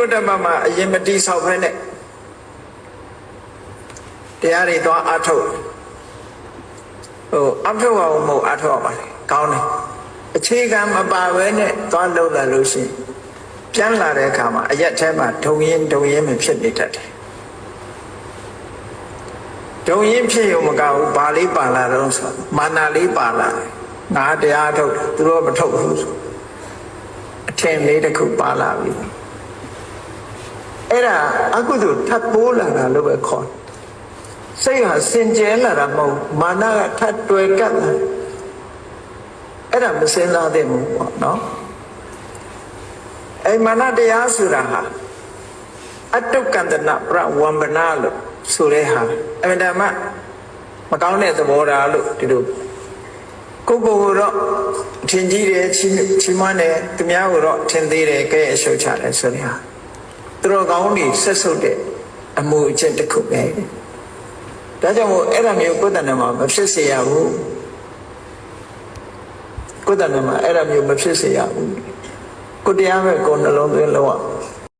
ဗုဒ္ဓဘာသာအရင်မတိဆောက်ဖဲနဲ့တရားတွေသွားအထုတ်အထုတ်အောင်မဟုတ်အထုတ်အောင်ပါလေကောင်းတယ်အခြေခံမပါဘဲနဲ့သွားလှုပ်လာလို့ရှိရင်ပြန်လာတဲ့အခါမှာအရက်ထဲမှာဒုံရင်မဖြစ်နေတတ်တယ်ဒုံရင်ဖြစ်ရုံမကဘူးဘာလေးပါလာတော့ဆိုမာနလေးပါလာတယ်ငါတရားထုတ်တယ်သူတို့မထုတ်ဘူးဆိုအထင်လေးတစ်ခုပါလာပြီအဲ့ဒါအကုသိုလ်ထပ်ပိုးလာတာလို့ပဲခေါ်စိတ်ဟာစင်ကြဲလာတာမဟုတ်မာနကထပ်တွယ်ကပ်လာအဲ့ဒါမစင်စားသင့်ဘူးပေါ့နော်အဲ့မာနတရားဆိုတာဟာအတုကန္တနာပရဝမ္ပနာလို့ဆိုတဲ့ဟာအမှန်တမ်းမကောင်းတဲ့သဘောထားလို့ဒီလိုကိုတော့ထင်ကြီးတယ်ချီးမွမ်းတယ်သူများကိုတော့ထင်သေးတယ်ကဲအရှုတ်ချတယ်ဆိုတဲ့ဟာသူတော်ကောင်းတွေဆက်ဆုပ်တဲ့အမှုအကျင့်တစ်ခုပဲဒါကြောင့်မို့အဲ့ဒါမျိုးကိုယ်တဏ္ဍာမှာမဖြစ်စေရဘူးကိုယ်တဏ္ဍာမှာအဲ့ဒါမျိုးမဖြစ်စေရဘူးကိုတရားပဲကိုနှလုံးသွင်းလို့